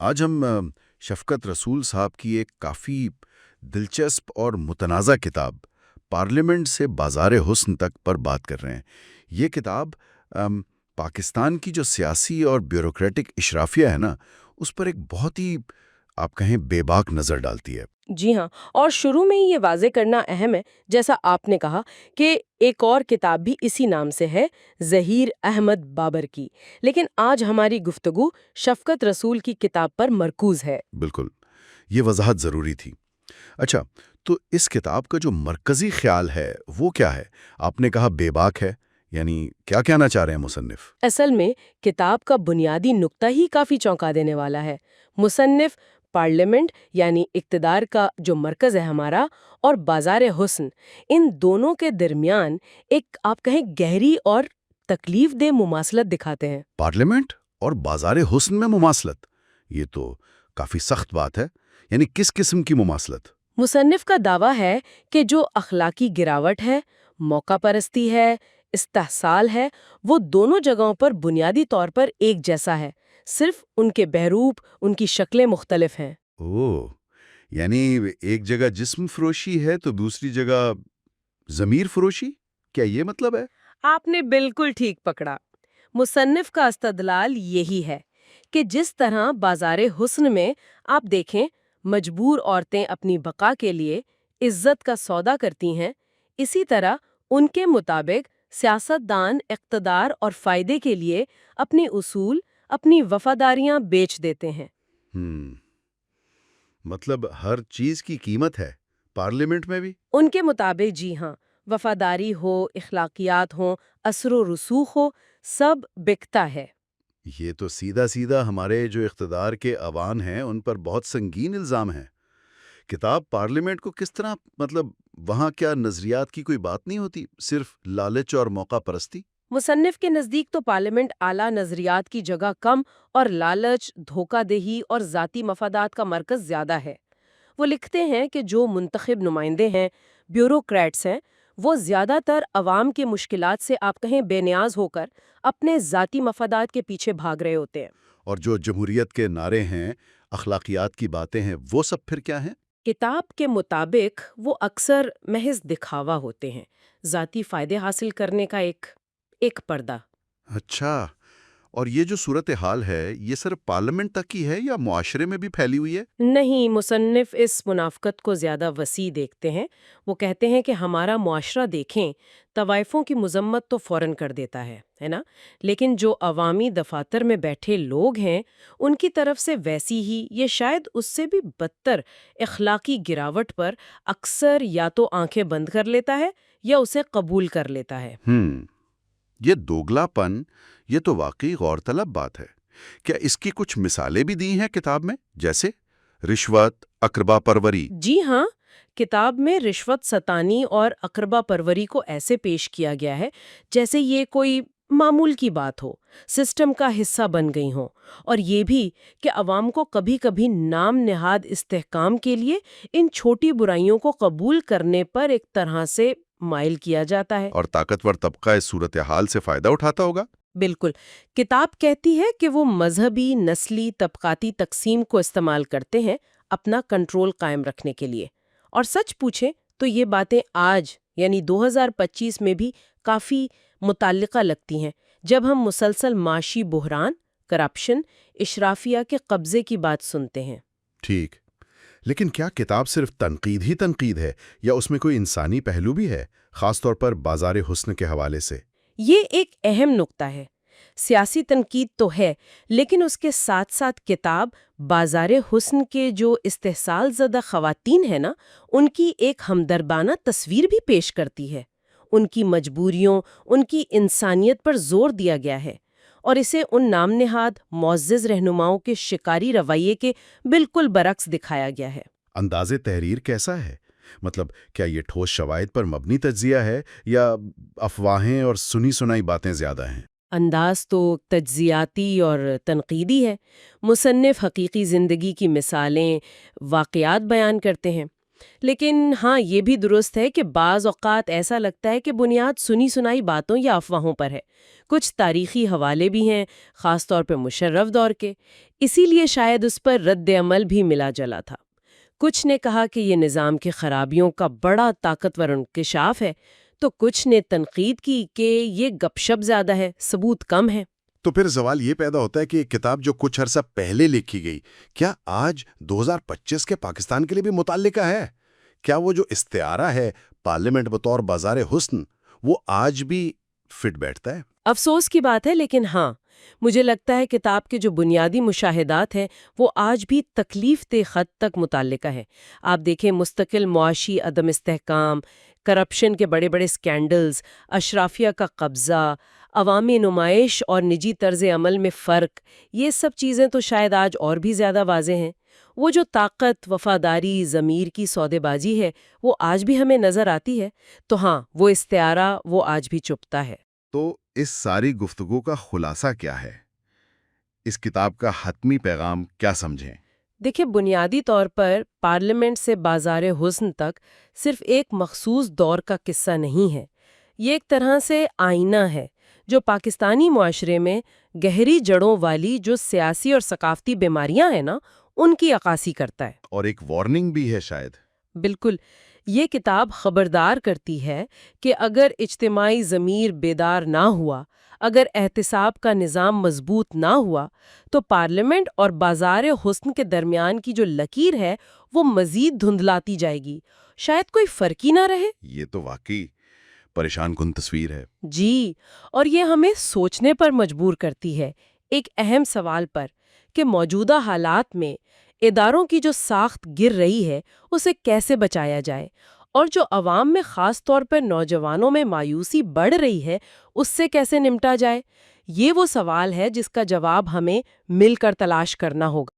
آج ہم شفقت رسول صاحب کی ایک کافی دلچسپ اور متنازع کتاب پارلیمنٹ سے بازار حسن تک پر بات کر رہے ہیں۔ یہ کتاب پاکستان کی جو سیاسی اور بیوروکریٹک اشرافیہ ہے نا، اس پر ایک بہت ہی آپ کہیں بے باک نظر ڈالتی ہے۔ جی ہاں، اور شروع میں ہی یہ واضح کرنا اہم ہے، جیسا آپ نے کہا کہ ایک اور کتاب بھی اسی نام سے ہے، ظہیر احمد بابر کی، لیکن آج ہماری گفتگو شفقت رسول کی کتاب پر مرکوز ہے۔ بالکل، یہ وضاحت ضروری تھی۔ اچھا، تو اس کتاب کا جو مرکزی خیال ہے وہ کیا ہے؟ آپ نے کہا بے باک ہے، یعنی کیا کہنا چاہ رہے ہیں مصنف؟ اصل میں کتاب کا بنیادی نقطہ ہی کافی چونکا دینے والا ہے۔ مصنف پارلیمنٹ یعنی اقتدار کا جو مرکز ہے ہمارا، اور بازار حسن، ان دونوں کے درمیان ایک آپ کہیں گہری اور تکلیف دہ مماثلت دکھاتے ہیں۔ پارلیمنٹ اور بازار حسن میں مماثلت؟ یہ تو کافی سخت بات ہے۔ یعنی کس قسم کی مماثلت؟ مصنف کا دعویٰ ہے کہ جو اخلاقی گراوٹ ہے، موقع پرستی ہے، استحصال ہے، وہ دونوں جگہوں پر بنیادی طور پر ایک جیسا ہے، صرف ان کے بحروپ، ان کی شکلیں مختلف ہیں۔ اوہ، یعنی ایک جگہ جسم فروشی ہے تو دوسری جگہ ضمیر فروشی؟ کیا یہ مطلب ہے؟ آپ نے بالکل ٹھیک پکڑا۔ مصنف کا استدلال یہی ہے کہ جس طرح بازار حسن میں آپ دیکھیں مجبور عورتیں اپنی بقا کے لیے عزت کا سودا کرتی ہیں، اسی طرح ان کے مطابق سیاستدان اقتدار اور فائدے کے لیے اپنے اصول، اپنی وفاداریاں بیچ دیتے ہیں۔ ہم مطلب ہر چیز کی قیمت ہے، پارلیمنٹ میں بھی؟ ان کے مطابق جی ہاں، وفاداری ہو، اخلاقیات ہوں، اثر و رسوخ ہو، سب بکتا ہے۔ یہ تو سیدھا سیدھا ہمارے جو اقتدار کے عوان ہیں ان پر بہت سنگین الزام ہے۔ کتاب پارلیمنٹ کو کس طرح، مطلب وہاں کیا نظریات کی کوئی بات نہیں ہوتی، صرف لالچ اور موقع پرستی؟ مصنف کے نزدیک تو پارلیمنٹ اعلیٰ نظریات کی جگہ کم اور لالچ، دھوکہ دہی اور ذاتی مفادات کا مرکز زیادہ ہے۔ وہ لکھتے ہیں کہ جو منتخب نمائندے ہیں، بیوروکریٹس ہیں، وہ زیادہ تر عوام کے مشکلات سے آپ کہیں بے نیاز ہو کر اپنے ذاتی مفادات کے پیچھے بھاگ رہے ہوتے ہیں۔ اور جو جمہوریت کے نعرے ہیں، اخلاقیات کی باتیں ہیں، وہ سب پھر کیا ہیں؟ کتاب کے مطابق وہ اکثر محض دکھاوا ہوتے ہیں، ذاتی فائدے حاصل کرنے کا ایک پردہ۔ اچھا، اور یہ جو صورتحال ہے یہ صرف پارلیمنٹ تک ہی ہے یا معاشرے میں بھی پھیلی ہوئی ہے؟ نہیں، مصنف اس منافقت کو زیادہ وسیع دیکھتے ہیں۔ وہ کہتے ہیں کہ ہمارا معاشرہ دیکھیں، طوائفوں کی مذمت تو فوراً کر دیتا ہے نا، لیکن جو عوامی دفاتر میں بیٹھے لوگ ہیں ان کی طرف سے ویسی ہی، یہ شاید اس سے بھی بدتر اخلاقی گراوٹ پر اکثر یا تو آنکھیں بند کر لیتا ہے یا اسے قبول کر لیتا ہے۔ یہ دوگلا پن، یہ تو واقعی غور طلب بات ہے۔ کیا اس کی کچھ مثالیں بھی دی ہیں کتاب میں، جیسے رشوت، اقربا پروری؟ جی ہاں، کتاب میں رشوت ستانی اور اقربا پروری کو ایسے پیش کیا گیا ہے جیسے یہ کوئی معمول کی بات ہو، سسٹم کا حصہ بن گئی ہوں، اور یہ بھی کہ عوام کو کبھی کبھی نام نہاد استحکام کے لیے ان چھوٹی برائیوں کو قبول کرنے پر ایک طرح سے مائل کیا جاتا ہے۔ اور طاقتور طبقہ اس صورتحال سے فائدہ اٹھاتا ہوگا؟ بالکل، کتاب کہتی ہے کہ وہ مذہبی، نسلی، طبقاتی تقسیم کو استعمال کرتے ہیں اپنا کنٹرول قائم رکھنے کے لیے، اور سچ پوچھیں تو یہ باتیں آج یعنی 2025 میں بھی کافی متعلقہ لگتی ہیں، جب ہم مسلسل معاشی بحران، کرپشن، اشرافیہ کے قبضے کی بات سنتے ہیں۔ ٹھیک، لیکن کیا کتاب صرف تنقید ہی تنقید ہے یا اس میں کوئی انسانی پہلو بھی ہے، خاص طور پر بازار حسن کے حوالے سے؟ یہ ایک اہم نقطہ ہے۔ سیاسی تنقید تو ہے، لیکن اس کے ساتھ ساتھ کتاب بازار حسن کے جو استحصال زدہ خواتین ہیں نا، ان کی ایک ہمدردانہ تصویر بھی پیش کرتی ہے۔ ان کی مجبوریوں، ان کی انسانیت پر زور دیا گیا ہے، اور اسے ان نام نہاد معزز رہنماؤں کے شکاری رویے کے بالکل برعکس دکھایا گیا ہے۔ انداز تحریر کیسا ہے؟ مطلب کیا یہ ٹھوس شواہد پر مبنی تجزیہ ہے یا افواہیں اور سنی سنائی باتیں زیادہ ہیں؟ انداز تو تجزیاتی اور تنقیدی ہے۔ مصنف حقیقی زندگی کی مثالیں، واقعات بیان کرتے ہیں۔ لیکن ہاں یہ بھی درست ہے کہ بعض اوقات ایسا لگتا ہے کہ بنیاد سنی سنائی باتوں یا افواہوں پر ہے۔ کچھ تاریخی حوالے بھی ہیں، خاص طور پہ مشرف دور کے، اسی لیے شاید اس پر رد عمل بھی ملا جلا تھا۔ کچھ نے کہا کہ یہ نظام کی خرابیوں کا بڑا طاقتور انکشاف ہے، تو کچھ نے تنقید کی کہ یہ گپ شپ زیادہ ہے، ثبوت کم ہے۔ تو پھر سوال یہ پیدا ہوتا ہے کہ یہ کتاب جو کچھ عرصہ پہلے لکھی گئی، کیا آج 2025 کے پاکستان کے لیے بھی متعلقہ ہے؟ کیا وہ جو استعارہ ہے پارلیمنٹ بطور بازار حسن، وہ آج بھی فٹ بیٹھتا ہے؟ افسوس کی بات ہے، لیکن ہاں مجھے لگتا ہے کتاب کے جو بنیادی مشاہدات ہیں وہ آج بھی تکلیف دہ حد تک متعلقہ ہے۔ آپ دیکھیں، مستقل معاشی عدم استحکام، کرپشن کے بڑے بڑے سکینڈلز، اشرافیہ کا قبضہ، عوامی نمائش اور نجی طرز عمل میں فرق، یہ سب چیزیں تو شاید آج اور بھی زیادہ واضح ہیں۔ وہ جو طاقت، وفاداری، ضمیر کی سودے بازی ہے وہ آج بھی ہمیں نظر آتی ہے۔ تو ہاں، وہ استعارہ وہ آج بھی چپتا ہے۔ تو اس ساری گفتگو کا خلاصہ کیا ہے؟ اس کتاب کا حتمی پیغام کیا سمجھیں؟ دیکھیں، بنیادی طور پر پارلیمنٹ سے بازار حسن تک صرف ایک مخصوص دور کا قصہ نہیں ہے، یہ ایک طرح سے آئینہ ہے جو پاکستانی معاشرے میں گہری جڑوں والی جو سیاسی اور ثقافتی بیماریاں ہیں نا، ان کی عکاسی کرتا ہے۔ اور ایک وارننگ بھی ہے شاید۔ بالکل، یہ کتاب خبردار کرتی ہے کہ اگر اجتماعی ضمیر بیدار نہ ہوا، اگر احتساب کا نظام مضبوط نہ ہوا، تو پارلیمنٹ اور بازار حسن کے درمیان کی جو لکیر ہے وہ مزید دھندلاتی جائے گی، شاید کوئی فرق ہی نہ رہے۔ یہ تو واقعی پریشان کن تصویر ہے۔ جی، اور یہ ہمیں سوچنے پر مجبور کرتی ہے، ایک اہم سوال پر، کہ موجودہ حالات میں اداروں کی جو ساخت گر رہی ہے اسے کیسے بچایا جائے، اور جو عوام میں خاص طور پر نوجوانوں میں مایوسی بڑھ رہی ہے اس سے کیسے نمٹا جائے۔ یہ وہ سوال ہے جس کا جواب ہمیں مل کر تلاش کرنا ہوگا۔